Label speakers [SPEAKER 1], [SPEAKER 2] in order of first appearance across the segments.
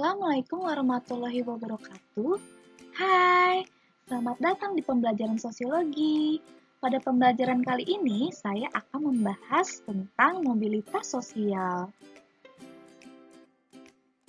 [SPEAKER 1] Assalamualaikum warahmatullahi wabarakatuh. Hai, selamat datang di pembelajaran sosiologi. Pada pembelajaran kali ini, saya akan membahas tentang mobilitas sosial.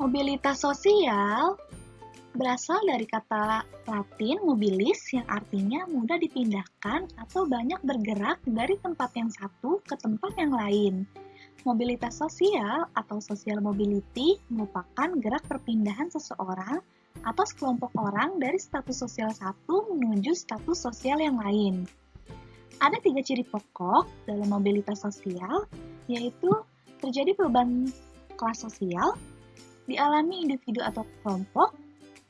[SPEAKER 1] Mobilitas sosial berasal dari kata Latin mobilis yang artinya mudah dipindahkan atau banyak bergerak dari tempat yang satu ke tempat yang lain. Mobilitas sosial atau social mobility merupakan gerak perpindahan seseorang atau sekelompok orang dari status sosial satu menuju status sosial yang lain. Ada 3 ciri pokok dalam mobilitas sosial, yaitu terjadi perubahan kelas sosial, dialami individu atau kelompok,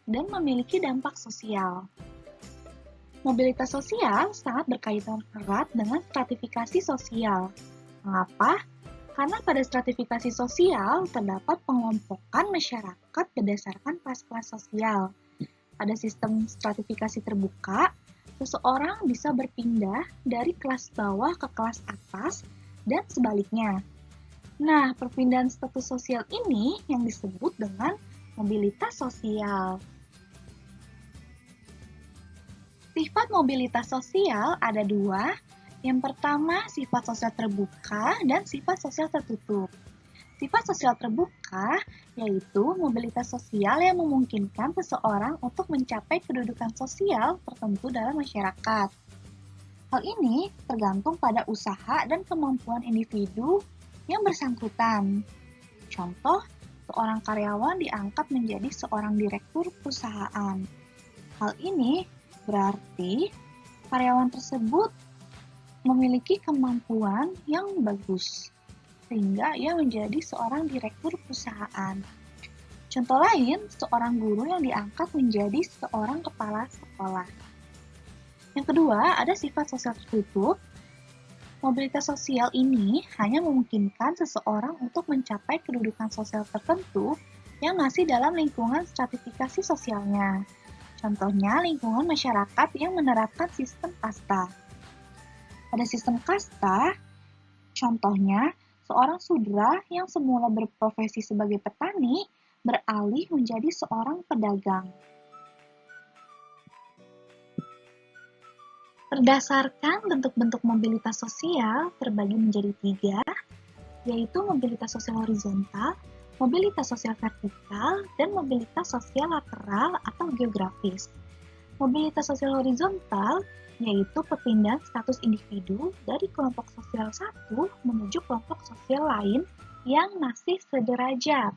[SPEAKER 1] dan memiliki dampak sosial. Mobilitas sosial sangat berkaitan erat dengan stratifikasi sosial. Mengapa? Karena pada stratifikasi sosial terdapat pengelompokan masyarakat berdasarkan kelas-kelas sosial. Pada sistem stratifikasi terbuka, seseorang bisa berpindah dari kelas bawah ke kelas atas dan sebaliknya. Nah, perpindahan status sosial ini yang disebut dengan mobilitas sosial. Sifat mobilitas sosial ada 2. Yang pertama, sifat sosial terbuka dan sifat sosial tertutup. Sifat sosial terbuka yaitu mobilitas sosial yang memungkinkan seseorang untuk mencapai kedudukan sosial tertentu dalam masyarakat. Hal ini tergantung pada usaha dan kemampuan individu yang bersangkutan. Contoh, seorang karyawan diangkat menjadi seorang direktur perusahaan. Hal ini berarti karyawan tersebut memiliki kemampuan yang bagus, sehingga ia menjadi seorang direktur perusahaan. Contoh lain, seorang guru yang diangkat menjadi seorang kepala sekolah. Yang kedua, ada sifat sosial tertutup. Mobilitas sosial ini hanya memungkinkan seseorang untuk mencapai kedudukan sosial tertentu yang masih dalam lingkungan stratifikasi sosialnya. Contohnya, lingkungan masyarakat yang menerapkan sistem kasta. Pada sistem kasta, contohnya, seorang sudra yang semula berprofesi sebagai petani beralih menjadi seorang pedagang. Berdasarkan bentuk-bentuk mobilitas sosial terbagi menjadi 3, yaitu mobilitas sosial horizontal, mobilitas sosial vertikal, dan mobilitas sosial lateral atau geografis. Mobilitas sosial horizontal yaitu perpindahan status individu dari kelompok sosial satu menuju kelompok sosial lain yang masih sederajat.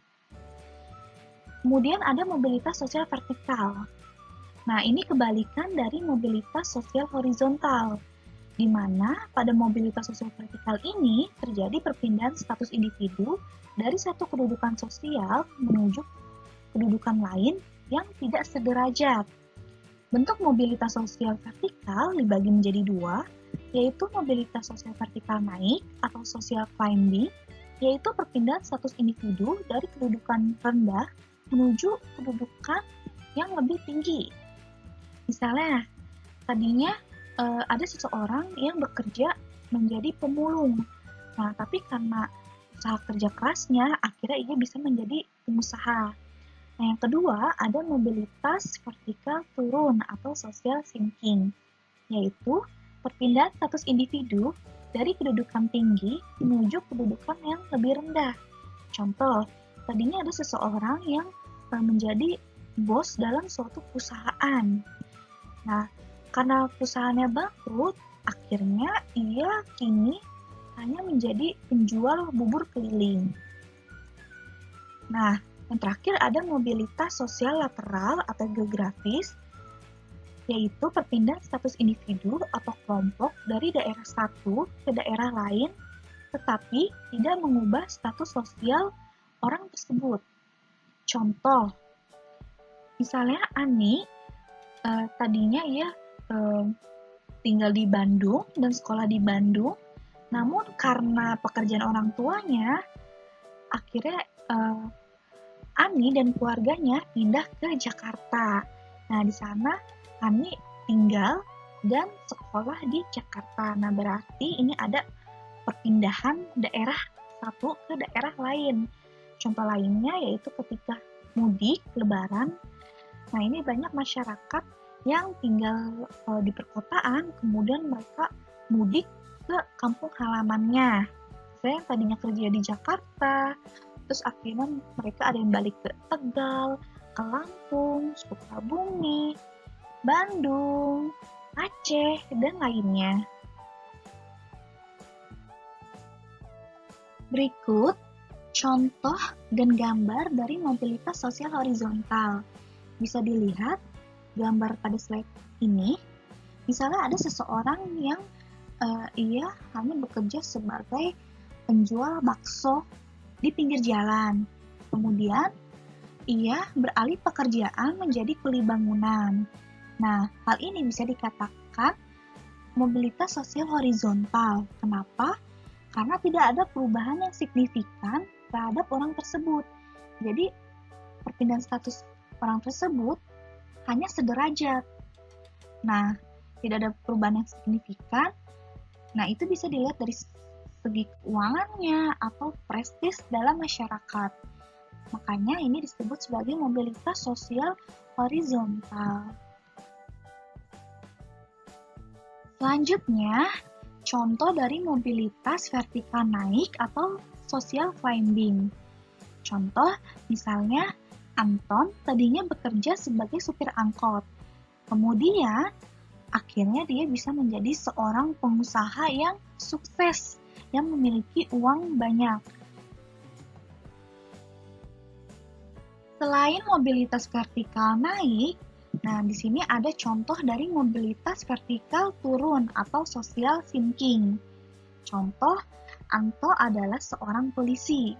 [SPEAKER 1] Kemudian ada mobilitas sosial vertikal. Nah, ini kebalikan dari mobilitas sosial horizontal, di mana pada mobilitas sosial vertikal ini terjadi perpindahan status individu dari satu kedudukan sosial menuju kedudukan lain yang tidak sederajat. Bentuk mobilitas sosial vertikal dibagi menjadi 2, yaitu mobilitas sosial vertikal naik atau social climbing, yaitu perpindahan status individu dari kedudukan rendah menuju kedudukan yang lebih tinggi. Misalnya, tadinya ada seseorang yang bekerja menjadi pemulung. Nah, tapi karena usaha kerja kerasnya, akhirnya ia bisa menjadi pengusaha. Nah, yang kedua, ada mobilitas vertikal turun atau social sinking, yaitu perpindahan status individu dari kedudukan tinggi menuju kedudukan yang lebih rendah. Contoh, tadinya ada seseorang yang menjadi bos dalam suatu perusahaan. Nah, karena perusahaannya bangkrut, akhirnya ia kini hanya menjadi penjual bubur keliling. Nah, yang terakhir ada mobilitas sosial lateral atau geografis, yaitu perpindahan status individu atau kelompok dari daerah satu ke daerah lain, tetapi tidak mengubah status sosial orang tersebut. Contoh, misalnya Ani, tadinya ia tinggal di Bandung dan sekolah di Bandung, namun karena pekerjaan orang tuanya, akhirnya Ani dan keluarganya pindah ke Jakarta. Nah, di sana Ani tinggal dan sekolah di Jakarta. Nah, berarti ini ada perpindahan daerah satu ke daerah lain. Contoh lainnya yaitu ketika mudik, lebaran. Nah, ini banyak masyarakat yang tinggal di perkotaan, kemudian mereka mudik ke kampung halamannya. Saya yang tadinya kerja di Jakarta, terus akhirnya mereka ada yang balik ke Tegal, ke Lampung, Sukabumi, Bandung, Aceh, dan lainnya. Berikut contoh dan gambar dari mobilitas sosial horizontal. Bisa dilihat gambar pada slide ini, misalnya ada seseorang yang ia hanya bekerja sebagai penjual bakso di pinggir jalan. Kemudian ia beralih pekerjaan menjadi kuli bangunan. Nah, hal ini bisa dikatakan mobilitas sosial horizontal. Kenapa? Karena tidak ada perubahan yang signifikan terhadap orang tersebut. Jadi, perpindahan status orang tersebut hanya sederajat. Nah, tidak ada perubahan yang signifikan. Nah, itu bisa dilihat dari segi keuangannya atau prestis dalam masyarakat. Makanya ini disebut sebagai mobilitas sosial horizontal. Selanjutnya, contoh dari mobilitas vertikal naik atau social climbing. Contoh, misalnya Anton tadinya bekerja sebagai supir angkot. Kemudian, akhirnya dia bisa menjadi seorang pengusaha yang sukses, yang memiliki uang banyak. Selain mobilitas vertikal naik, nah di sini ada contoh dari mobilitas vertikal turun atau social sinking. Contoh, Anto adalah seorang polisi.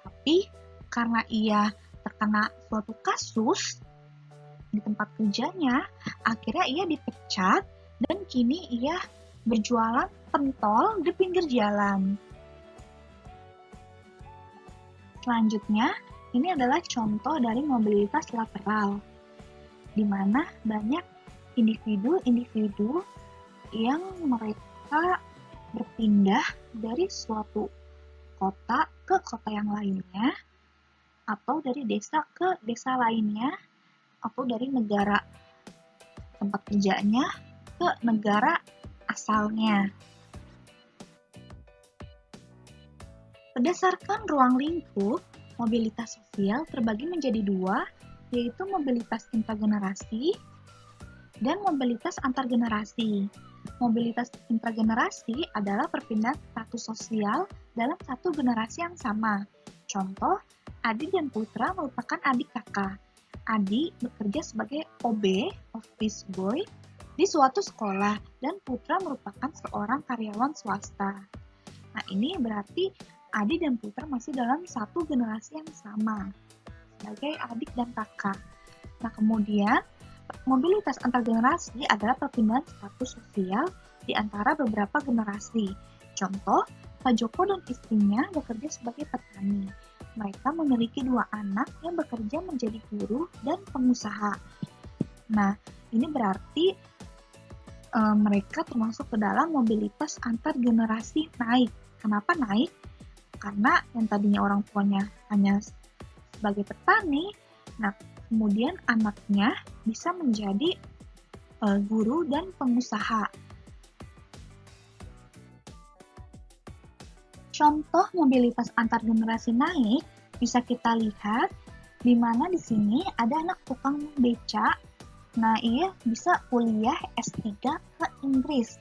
[SPEAKER 1] Tapi karena ia terkena suatu kasus di tempat kerjanya, akhirnya ia dipecat dan kini ia berjualan pentol di pinggir jalan. Selanjutnya, ini adalah contoh dari mobilitas lateral, di mana banyak individu-individu yang mereka berpindah dari suatu kota ke kota yang lainnya, atau dari desa ke desa lainnya, atau dari negara tempat kerjanya ke negara asalnya. Berdasarkan ruang lingkup, mobilitas sosial terbagi menjadi dua, yaitu mobilitas intragenerasi dan mobilitas antargenerasi. Mobilitas intragenerasi adalah perpindahan status sosial dalam satu generasi yang sama. Contoh, Adi dan Putra merupakan adik kakak. Adi bekerja sebagai OB, office boy, di suatu sekolah, dan Putra merupakan seorang karyawan swasta. Nah, ini berarti Adi dan Putra masih dalam satu generasi yang sama, sebagai adik dan kakak. Nah, kemudian mobilitas antargenerasi adalah perpindahan status sosial di antara beberapa generasi. Contoh, Pak Joko dan istrinya bekerja sebagai petani. Mereka memiliki 2 anak yang bekerja menjadi guru dan pengusaha. Nah, ini berarti mereka termasuk ke dalam mobilitas antargenerasi naik. Kenapa naik? Karena yang tadinya orang tuanya hanya sebagai petani, nah kemudian anaknya bisa menjadi guru dan pengusaha. Contoh mobilitas antargenerasi naik bisa kita lihat di mana di sini ada anak tukang beca. Nah, ia bisa kuliah S3 ke Inggris.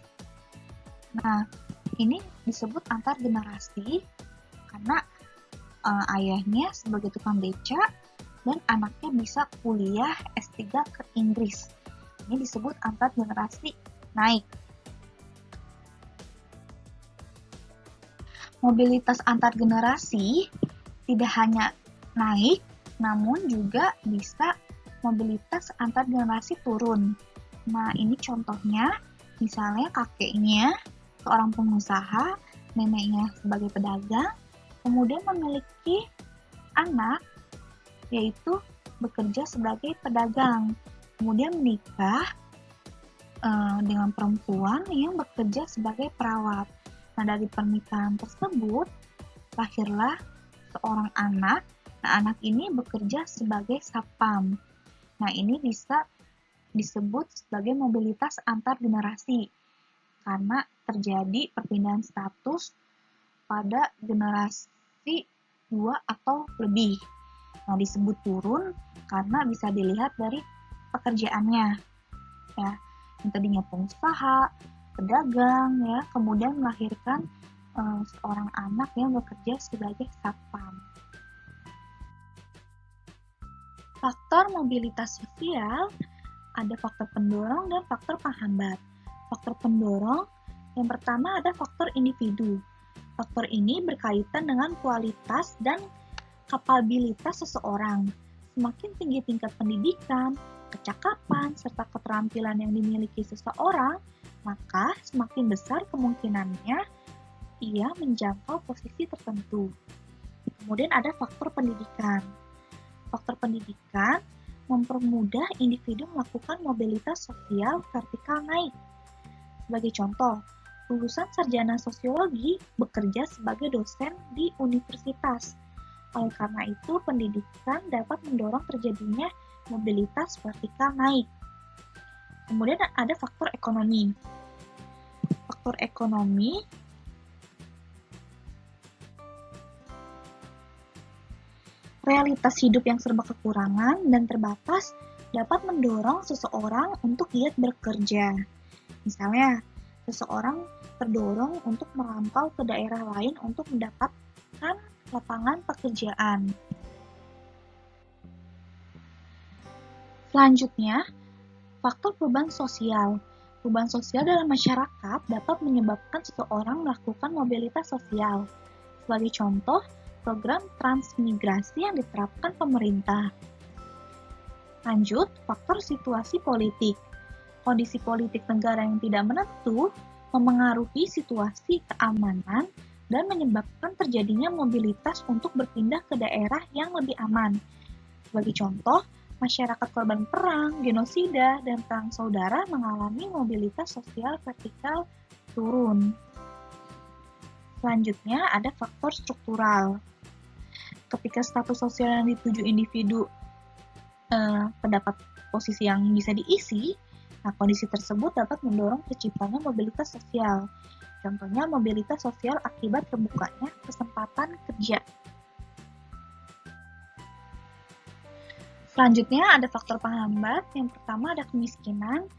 [SPEAKER 1] Nah, ini disebut antargenerasi karena ayahnya sebagai tukang beca dan anaknya bisa kuliah S3 ke Inggris. Ini disebut antargenerasi naik. Mobilitas antargenerasi tidak hanya naik, namun juga bisa mobilitas antargenerasi turun. Nah, ini contohnya, misalnya kakeknya seorang pengusaha, neneknya sebagai pedagang, kemudian memiliki anak, yaitu bekerja sebagai pedagang, kemudian menikah dengan perempuan yang bekerja sebagai perawat. Nah, dari pernikahan tersebut, lahirlah seorang anak Nah, anak ini bekerja sebagai satpam. Nah, ini bisa disebut sebagai mobilitas antar generasi karena terjadi perpindahan status pada generasi 2 atau lebih. Nah, disebut turun karena bisa dilihat dari pekerjaannya. Ya, yang tadinya pengusaha, pedagang, ya, kemudian melahirkan seorang anak yang bekerja sebagai satpam. Faktor mobilitas sosial ada faktor pendorong dan faktor penghambat. Faktor pendorong yang pertama ada faktor individu. Faktor ini berkaitan dengan kualitas dan kapabilitas seseorang. Semakin tinggi tingkat pendidikan, kecakapan, serta keterampilan yang dimiliki seseorang, maka semakin besar kemungkinannya ia menjangkau posisi tertentu. Kemudian ada faktor pendidikan. Faktor pendidikan mempermudah individu melakukan mobilitas sosial vertikal naik. Sebagai contoh, lulusan sarjana sosiologi bekerja sebagai dosen di universitas. Oleh karena itu, pendidikan dapat mendorong terjadinya mobilitas vertikal naik. Kemudian ada faktor ekonomi. Faktor ekonomi realitas hidup yang serba kekurangan dan terbatas dapat mendorong seseorang untuk giat bekerja. Misalnya, seseorang terdorong untuk merantau ke daerah lain untuk mendapatkan lapangan pekerjaan. Selanjutnya, faktor beban sosial. Beban sosial dalam masyarakat dapat menyebabkan seseorang melakukan mobilitas sosial. Sebagai contoh, program transmigrasi yang diterapkan pemerintah. Lanjut, faktor situasi politik. Kondisi politik negara yang tidak menentu memengaruhi situasi keamanan dan menyebabkan terjadinya mobilitas untuk berpindah ke daerah yang lebih aman. Sebagai contoh, masyarakat korban perang, genosida, dan perang saudara mengalami mobilitas sosial vertikal turun. Selanjutnya ada faktor struktural. Ketika status sosial yang dituju individu terdapat posisi yang bisa diisi, nah kondisi tersebut dapat mendorong terciptanya mobilitas sosial. Contohnya mobilitas sosial akibat terbukanya kesempatan kerja. Selanjutnya ada faktor penghambat. Yang pertama ada kemiskinan.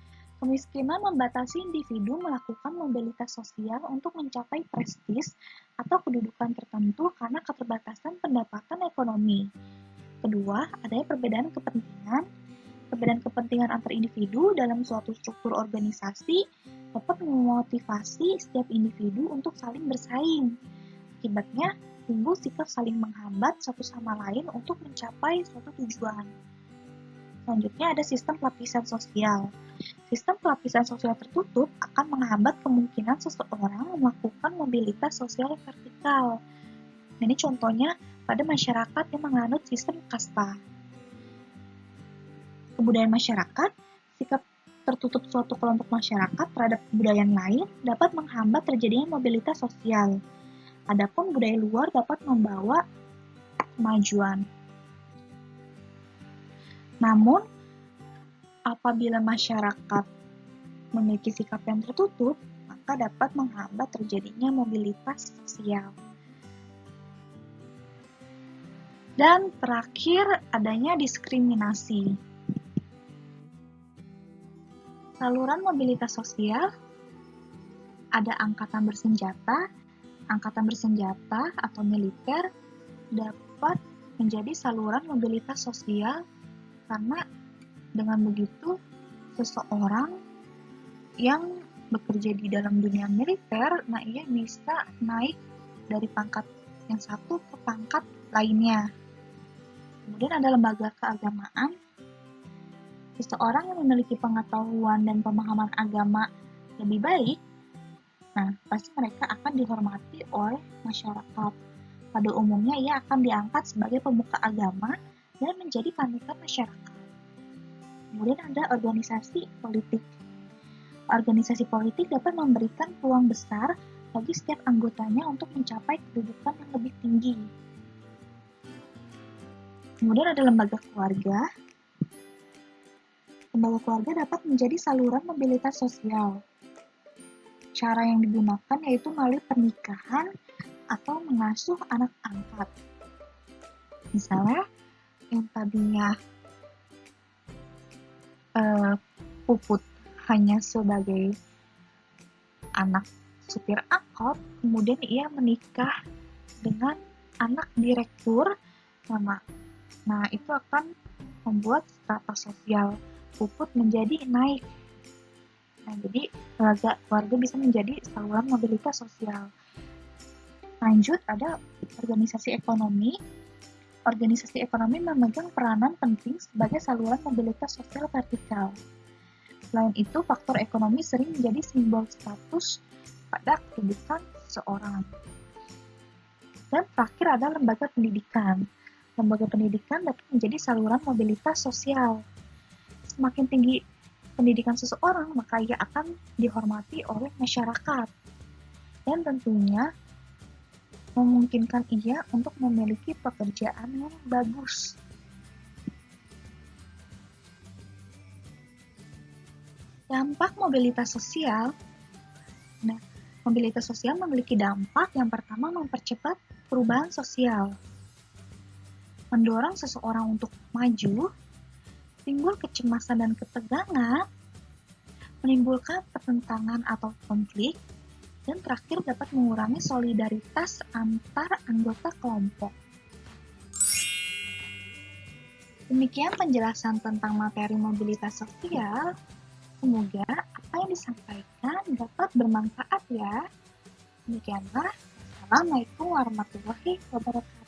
[SPEAKER 1] Kemiskinan membatasi individu melakukan mobilitas sosial untuk mencapai prestis atau kedudukan tertentu karena keterbatasan pendapatan ekonomi. Kedua, adanya perbedaan kepentingan. Perbedaan kepentingan antar individu dalam suatu struktur organisasi dapat memotivasi setiap individu untuk saling bersaing. Akibatnya, timbul sikap saling menghambat satu sama lain untuk mencapai suatu tujuan. Selanjutnya ada sistem pelapisan sosial. Sistem pelapisan sosial tertutup akan menghambat kemungkinan seseorang melakukan mobilitas sosial vertikal. Ini contohnya pada masyarakat yang menganut sistem kasta. Kebudayaan masyarakat, sikap tertutup suatu kelompok masyarakat terhadap kebudayaan lain dapat menghambat terjadinya mobilitas sosial. Adapun budaya luar dapat membawa kemajuan. Namun, apabila masyarakat memiliki sikap yang tertutup, maka dapat menghambat terjadinya mobilitas sosial. Dan terakhir, adanya diskriminasi. Saluran mobilitas sosial, ada angkatan bersenjata atau militer dapat menjadi saluran mobilitas sosial karena dengan begitu seseorang yang bekerja di dalam dunia militer, nah ia bisa naik dari pangkat yang satu ke pangkat lainnya. Kemudian ada lembaga keagamaan. Seseorang yang memiliki pengetahuan dan pemahaman agama lebih baik, nah pasti mereka akan dihormati oleh masyarakat. Pada umumnya ia akan diangkat sebagai pemuka agama dan menjadi panutan masyarakat. Kemudian ada organisasi politik. Organisasi politik dapat memberikan peluang besar bagi setiap anggotanya untuk mencapai kedudukan yang lebih tinggi. Kemudian ada lembaga keluarga. Lembaga keluarga dapat menjadi saluran mobilitas sosial. Cara yang digunakan yaitu melalui pernikahan atau mengasuh anak angkat. Misalnya, yang tadinya Puput hanya sebagai anak supir angkot, kemudian ia menikah dengan anak direktur sama. Nah, itu akan membuat strata sosial Puput menjadi naik. Nah, jadi keluarga bisa menjadi saluran mobilitas sosial. Lanjut, ada organisasi ekonomi. Organisasi ekonomi memegang peranan penting sebagai saluran mobilitas sosial vertikal. Selain itu, faktor ekonomi sering menjadi simbol status pada kehidupan seseorang. Dan terakhir ada lembaga pendidikan. Lembaga pendidikan dapat menjadi saluran mobilitas sosial. Semakin tinggi pendidikan seseorang, maka ia akan dihormati oleh masyarakat. Dan tentunya memungkinkan ia untuk memiliki pekerjaan yang bagus. Dampak mobilitas sosial. Nah, mobilitas sosial memiliki dampak yang pertama mempercepat perubahan sosial. Mendorong seseorang untuk maju, timbul kecemasan dan ketegangan, menimbulkan pertentangan atau konflik, dan terakhir dapat mengurangi solidaritas antar anggota kelompok. Demikian penjelasan tentang materi mobilitas sosial. Semoga apa yang disampaikan dapat bermanfaat ya. Demikianlah. Assalamualaikum warahmatullahi wabarakatuh.